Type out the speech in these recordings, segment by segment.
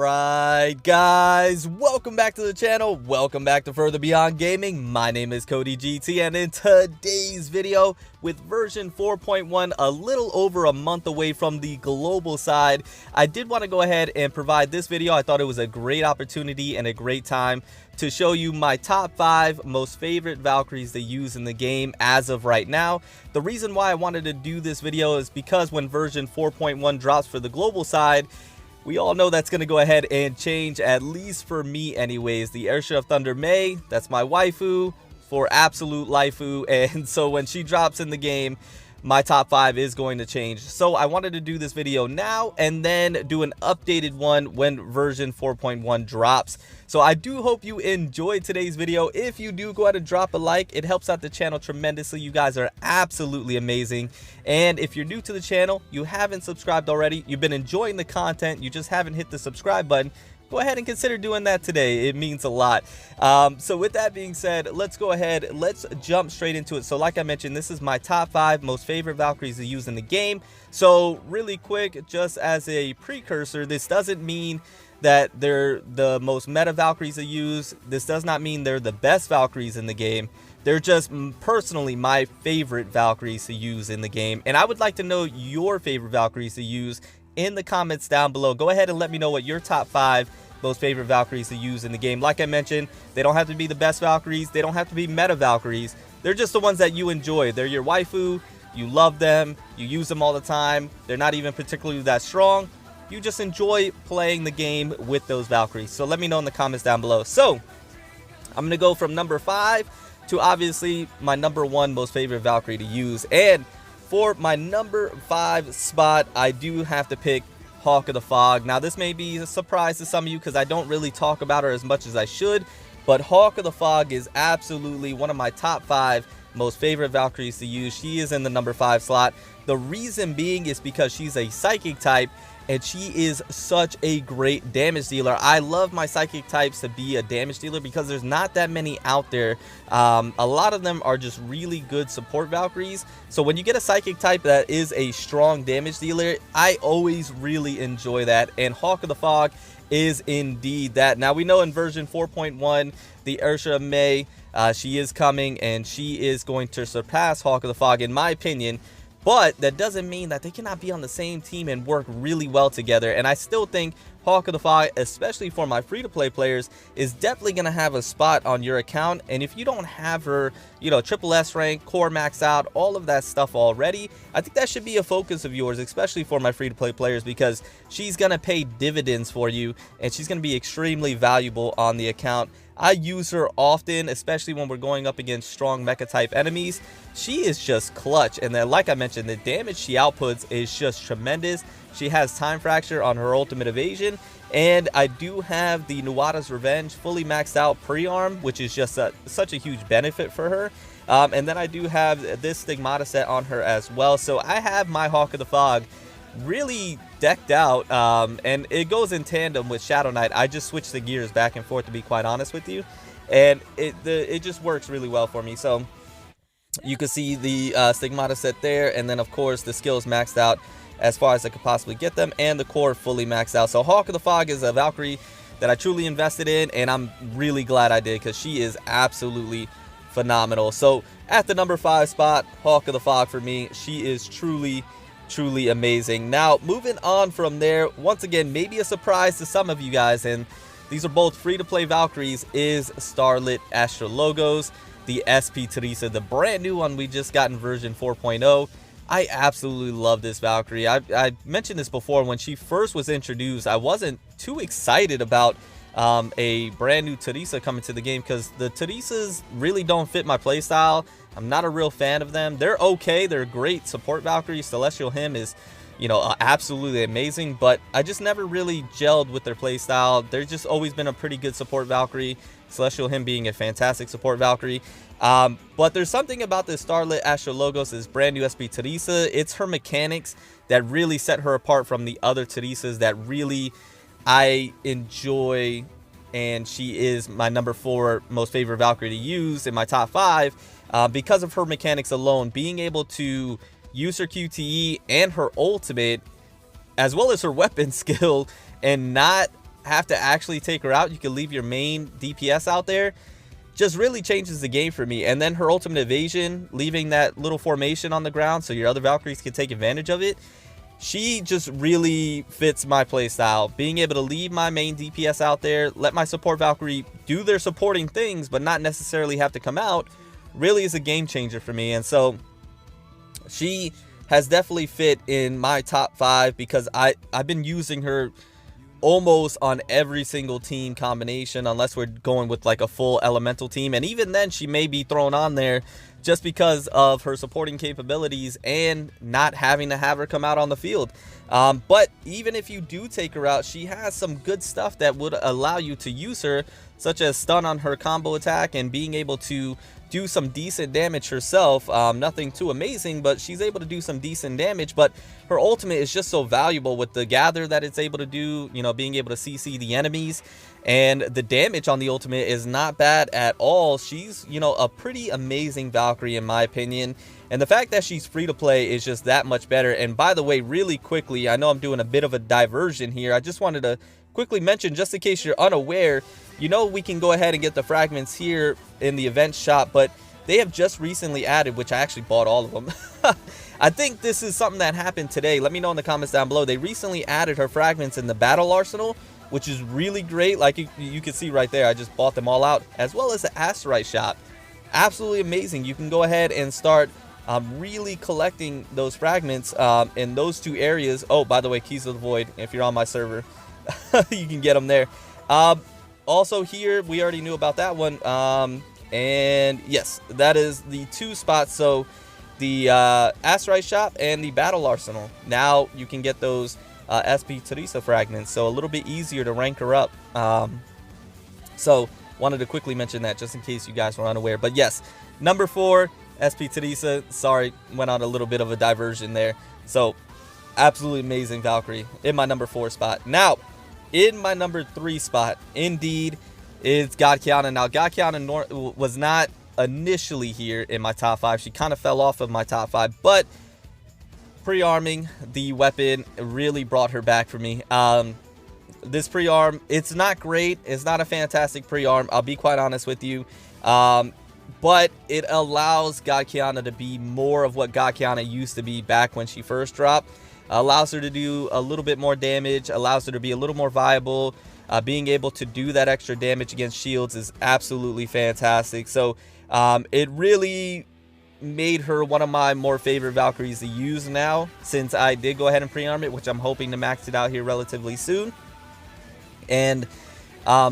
Alright guys, welcome back to the channel, welcome back to Further Beyond Gaming. My name is Cody GT, and in today's video, with version 4.1 a little over a month away from the global side, I did want to go ahead and provide this video. I thought it was a great opportunity and a great time to show you my top 5 most favorite Valkyries to use in the game as of right now. The reason why I wanted to do this video is because when version 4.1 drops for the global side, we all know that's going to go ahead and change, at least for me anyways. The Airship of Thunder May, that's my waifu for absolute laifu, and so when she drops in the game, my top 5 is going to change. So I wanted to do this video now and then do an updated one when version 4.1 drops. So I do hope you enjoyed today's video. If you do, go ahead and drop a like. It helps out the channel tremendously. You guys are absolutely amazing. And if you're new to the channel, you haven't subscribed already, you've been enjoying the content, you just haven't hit the subscribe button, go ahead and consider doing that today. It means a lot. So with that being said, let's go ahead, let's jump straight into it. So like I mentioned, this is my top 5 most favorite Valkyries to use in the game. So really quick, just as a precursor, this doesn't mean that they're the most meta Valkyries to use. This does not mean they're the best Valkyries in the game. They're just personally my favorite Valkyries to use in the game. And I would like to know your favorite Valkyries to use in the comments down below. Go ahead and let me know what your top 5 most favorite Valkyries to use in the game. Like I mentioned, they don't have to be the best Valkyries. They don't have to be meta Valkyries. They're just the ones that you enjoy. They're your waifu. You love them. You use them all the time. They're not even particularly that strong. You just enjoy playing the game with those Valkyries. So let me know in the comments down below. So I'm going to go from number 5 to obviously my number 1 most favorite Valkyrie to use. And for my number 5 spot, I do have to pick Hawk of the Fog. Now this may be a surprise to some of you because I don't really talk about her as much as I should, but Hawk of the Fog is absolutely one of my top 5 most favorite Valkyries to use. She is in the number 5 slot. The reason being is because she's a psychic type and she is such a great damage dealer. I love my psychic types to be a damage dealer because there's not that many out there. A lot of them are just really good support Valkyries. So when you get a psychic type that is a strong damage dealer, I always really enjoy that. And Hawk of the Fog is indeed that. Now we know in version 4.1, the Airship of May, she is coming and she is going to surpass Hawk of the Fog in my opinion. But that doesn't mean that they cannot be on the same team and work really well together. And I still think Hawk of the Fog, especially for my free-to-play players, is definitely going to have a spot on your account. And if you don't have her, you know, triple S rank, core max out, all of that stuff already, I think that should be a focus of yours, especially for my free-to-play players, because she's going to pay dividends for you and she's going to be extremely valuable on the account. I use her often, especially when we're going up against strong mecha type enemies. She is just clutch, and then like I mentioned, the damage she outputs is just tremendous. She has time fracture on her ultimate evasion, and I do have the Nuada's Revenge fully maxed out pre-arm, which is just such a huge benefit for her. And then I do have this Stigmata set on her as well. So I have my Hawk of the Fog really decked out, and it goes in tandem with Shadow Knight. I just switch the gears back and forth, to be quite honest with you, and it just works really well for me. So you can see the Stigmata set there, and then of course the skills maxed out as far as I could possibly get them, and the core fully maxed out. So Hawk of the Fog is a Valkyrie that I truly invested in, and I'm really glad I did because she is absolutely phenomenal. So at the number 5 spot, Hawk of the Fog for me. She is truly amazing. Now moving on from there, once again, maybe a surprise to some of you guys, and these are both free-to-play Valkyries, is Starlit Astrologos, the SP Teresa, the brand new one we just got in version 4.0. I absolutely love this Valkyrie. I mentioned this before. When she first was introduced, I wasn't too excited about a brand new Teresa coming to the game because the Teresas really don't fit my playstyle. I'm not a real fan of them. They're okay. They're great support Valkyries. Celestial Hymn is, you know, absolutely amazing, but I just never really gelled with their playstyle. They've just always been a pretty good support Valkyrie. Celestial Hymn being a fantastic support Valkyrie. But there's something about this Starlit Astrologos, this brand new SP Teresa. It's her mechanics that really set her apart from the other Teresas that really I enjoy, and she is my number 4 most favorite Valkyrie to use in my top 5 because of her mechanics alone. Being able to use her QTE and her ultimate as well as her weapon skill and not have to actually take her out. You can leave your main DPS out there. Just really changes the game for me. And then her ultimate evasion, leaving that little formation on the ground so your other Valkyries can take advantage of it. She just really fits my playstyle. Being able to leave my main DPS out there, let my support Valkyrie do their supporting things, but not necessarily have to come out, really is a game changer for me. And so she has definitely fit in my top 5 because I've been using her almost on every single team combination, unless we're going with like a full elemental team, and even then she may be thrown on there just because of her supporting capabilities and not having to have her come out on the field. But even if you do take her out, she has some good stuff that would allow you to use her, such as stun on her combo attack and being able to do some decent damage herself. Nothing too amazing, but she's able to do some decent damage. But her ultimate is just so valuable with the gather that it's able to do, you know, being able to CC the enemies. And the damage on the ultimate is not bad at all. She's, you know, a pretty amazing Valkyrie in my opinion. And the fact that she's free to play is just that much better. And by the way, really quickly, I know I'm doing a bit of a diversion here. I just wanted to quickly mention, just in case you're unaware, you know, we can go ahead and get the fragments here in the event shop, but they have just recently added, which I actually bought all of them. I think this is something that happened today. Let me know in the comments down below. They recently added her fragments in the battle arsenal, which is really great. Like you can see right there, I just bought them all out, as well as the asteroid shop. Absolutely amazing. You can go ahead and start really collecting those fragments in those 2 areas. Oh, by the way, Keys of the Void, if you're on my server, you can get them there. Also here, we already knew about that one. And yes, that is the 2 spots. So the asteroid shop and the battle arsenal. Now you can get those SP Teresa fragments, so a little bit easier to rank her up. So wanted to quickly mention that just in case you guys were unaware. But yes, number 4, SP Teresa. Sorry, went on a little bit of a diversion there. So absolutely amazing Valkyrie in my number 4 spot. Now in my number 3 spot, indeed, is God Kiana. Now God Kiana was not initially here in my top 5. She kind of fell off of my top 5, but pre-arming the weapon really brought her back for me. This pre-arm, it's not great. It's not a fantastic pre-arm, I'll be quite honest with you. But it allows God Kiana to be more of what God Kiana used to be back when she first dropped. Allows her to do a little bit more damage, allows her to be a little more viable. Being able to do that extra damage against shields is absolutely fantastic. So it really made her one of my more favorite Valkyries to use now, since I did go ahead and pre-arm it, which I'm hoping to max it out here relatively soon. And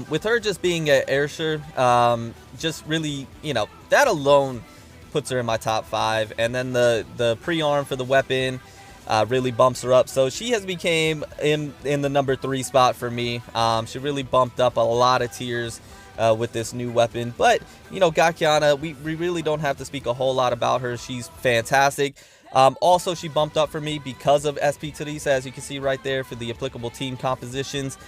with her just being an Ayrshire, just really, you know, that alone puts her in my top 5. And then the pre-arm for the weapon really bumps her up. So she has became in the number 3 spot for me. She really bumped up a lot of tiers with this new weapon. But, you know, God Kiana, we really don't have to speak a whole lot about her. She's fantastic. Also, she bumped up for me because of SP Teresa, as you can see right there for the applicable team compositions.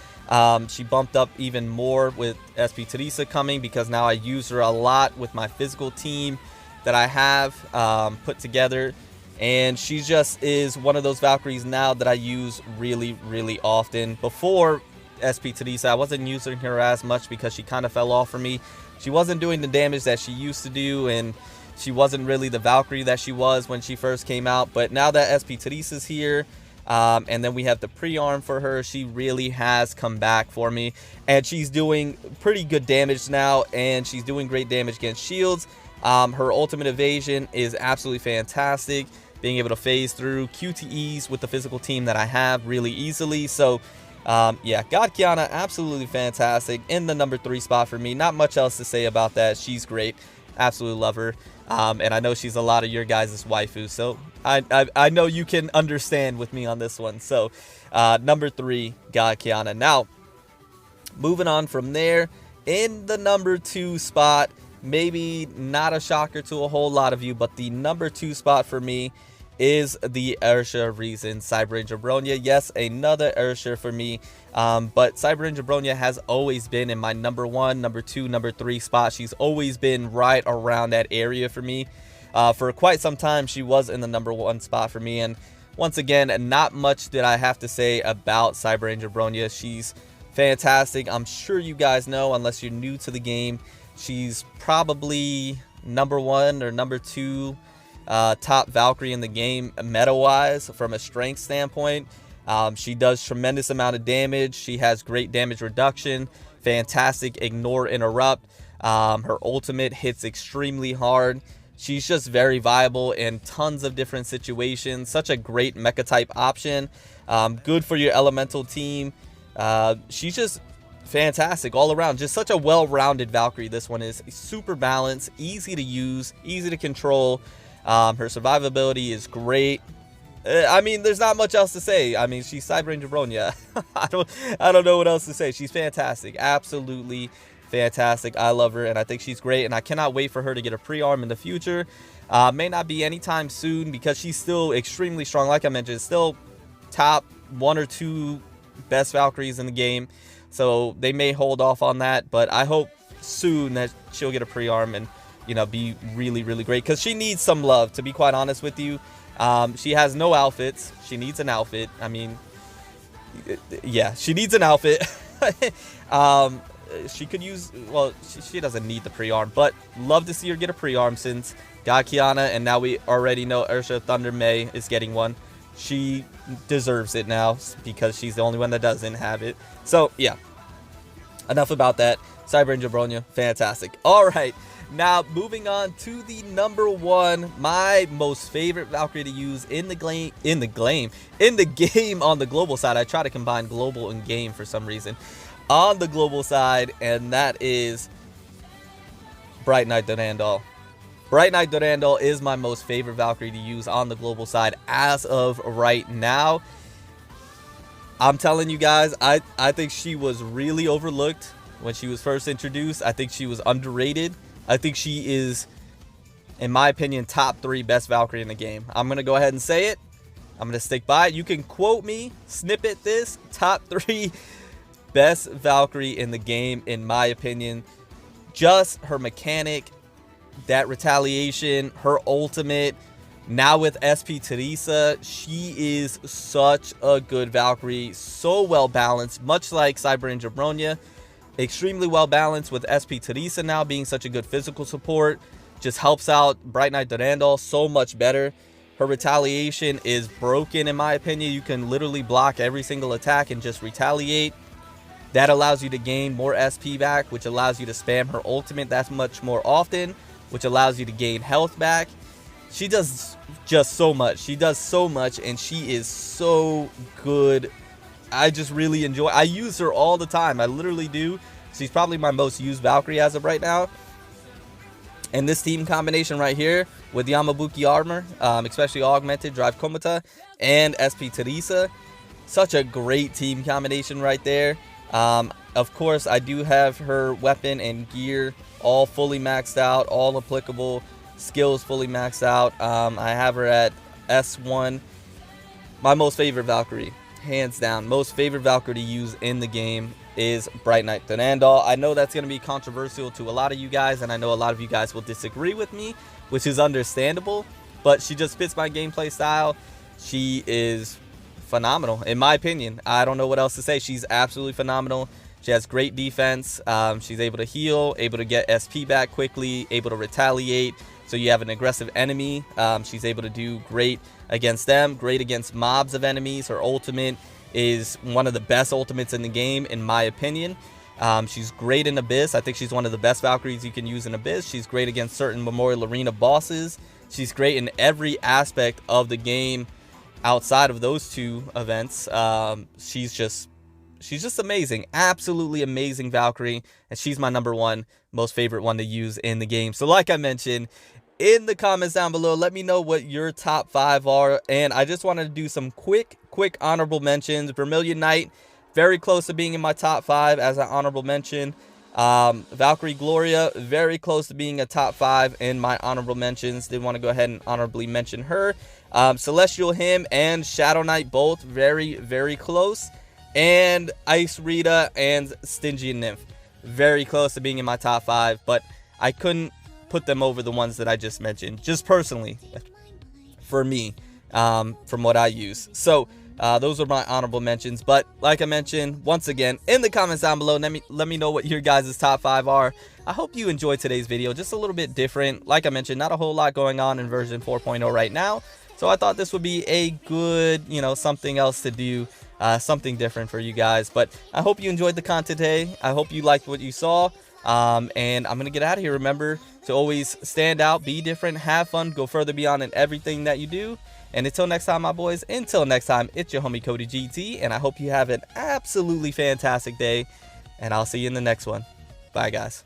She bumped up even more with SP Teresa coming, because now I use her a lot with my physical team that I have put together. And she just is one of those Valkyries now that I use really, really often. Before SP Teresa, I wasn't using her as much because she kind of fell off for me. She wasn't doing the damage that she used to do, and she wasn't really the Valkyrie that she was when she first came out. But now that SP Teresa's here, and then we have the pre-arm for her, she really has come back for me. And she's doing pretty good damage now, and she's doing great damage against shields. Her ultimate evasion is absolutely fantastic. Being able to phase through QTEs with the physical team that I have really easily. So yeah, God Kiana, absolutely fantastic in the number 3 spot for me. Not much else to say about that. She's great. Absolutely love her. And I know she's a lot of your guys' waifu, so I know you can understand with me on this one. So number 3, God Kiana. Now moving on from there, in the number 2 spot, maybe not a shocker to a whole lot of you, but the number 2 spot for me is the Ayrshire Reason, Cyber Jabronia. Yes, another Ayrshire for me, but Cyber Jabronia has always been in my number 1, number 2, number 3 spot. She's always been right around that area for me. For quite some time, she was in the number 1 spot for me. And once again, not much did I have to say about Cyber Jabronia. She's fantastic. I'm sure you guys know, unless you're new to the game, she's probably number 1 or number 2 top Valkyrie in the game meta-wise from a strength standpoint. She does tremendous amount of damage. She has great damage reduction, fantastic ignore interrupt. Her ultimate hits extremely hard. She's just very viable in tons of different situations. Such a great mecha type option. Good for your elemental team. She's just fantastic all around. Just such a well-rounded Valkyrie. This one is super balanced, easy to use, easy to control. Her survivability is great. I mean, there's not much else to say. I mean, she's Cyber Ranger Bronya. I don't know what else to say. She's fantastic. Absolutely fantastic. I love her, and I think she's great, and I cannot wait for her to get a pre-arm in the future. May not be anytime soon because she's still extremely strong. Like I mentioned, still top 1 or 2 best Valkyries in the game. So they may hold off on that, but I hope soon that she'll get a pre-arm and, you know, be really, really great, because she needs some love, to be quite honest with you. She has no outfits. She needs an outfit. I mean, yeah, she needs an outfit. She could use, well, she doesn't need the pre-arm, but love to see her get a pre-arm since got Kiana, and now we already know Ursha Thunder May is getting one. She deserves it now because she's the only one that doesn't have it. So, yeah, enough about that. Cyber Ranger Bronya, fantastic. All right. Now, moving on to the number 1, my most favorite Valkyrie to use in the game on the global side. I try to combine global and game for some reason. On the global side, and that is Bright Knight Durandal. Bright Knight Durandal is my most favorite Valkyrie to use on the global side as of right now. I'm telling you guys, I think she was really overlooked when she was first introduced. I think she was underrated. I think she is, in my opinion, top 3 best Valkyrie in the game. I'm going to go ahead and say it. I'm going to stick by it. You can quote me, snippet this, top 3 best Valkyrie in the game, in my opinion. Just her mechanic, that retaliation, her ultimate. Now with SP Teresa, she is such a good Valkyrie. So well balanced, much like Cyber Ranger Bronya. Extremely well balanced with SP Teresa now being such a good physical support. Just helps out Bright Knight Durandal so much better. Her retaliation is broken, in my opinion. You can literally block every single attack and just retaliate. That allows you to gain more SP back, which allows you to spam her ultimate that much more often, which allows you to gain health back. She does just so much. She does so much, and she is so good. I just really enjoy. I use her all the time. I literally do. She's probably my most used Valkyrie as of right now. And this team combination right here with Yamabuki armor, especially augmented drive Komata and SP Teresa, such a great team combination right there. Of course, I do have her weapon and gear all fully maxed out, all applicable skills fully maxed out. I have her at S1. My most favorite Valkyrie, hands down, most favorite Valkyrie to use in the game is Bright Knight Durandal. I know that's going to be controversial to a lot of you guys, and I know a lot of you guys will disagree with me, which is understandable, but she just fits my gameplay style. She is phenomenal, in my opinion. I don't know what else to say. She's absolutely phenomenal. She has great defense. She's able to heal, able to get SP back quickly, able to retaliate. So you have an aggressive enemy. She's able to do great against them, great against mobs of enemies. Her ultimate is one of the best ultimates in the game, in my opinion. She's great in Abyss. I think she's one of the best Valkyries you can use in Abyss. She's great against certain Memorial Arena bosses. She's great in every aspect of the game outside of those 2 events. She's just amazing. Absolutely amazing Valkyrie, and she's my number 1 most favorite one to use in the game. So like I mentioned, in the comments down below, let me know what your top 5 are. And I just wanted to do some quick honorable mentions. Vermilion Knight, very close to being in my top 5 as an honorable mention. Valkyrie Gloria, very close to being a top 5 in my honorable mentions. Did want to go ahead and honorably mention her. Celestial Hymn and Shadow Knight, both very close. And Ice Rita and Stygian Nymph, very close to being in my top 5, but I couldn't put them over the ones that I just mentioned, just personally, for me, from what I use. So Those are my honorable mentions. But like I mentioned, once again, in the comments down below, let me know what your guys' top 5 are. I hope you enjoyed today's video, just a little bit different. Like I mentioned, not a whole lot going on in version 4.0 right now. So I thought this would be a good, something else to do, something different for you guys. But I hope you enjoyed the content today. I hope you liked what you saw. And I'm going to get out of here. Remember to always stand out, be different, have fun, go further beyond in everything that you do. And until next time, my boys, until next time, it's your homie Cody GT. And I hope you have an absolutely fantastic day. And I'll see you in the next one. Bye, guys.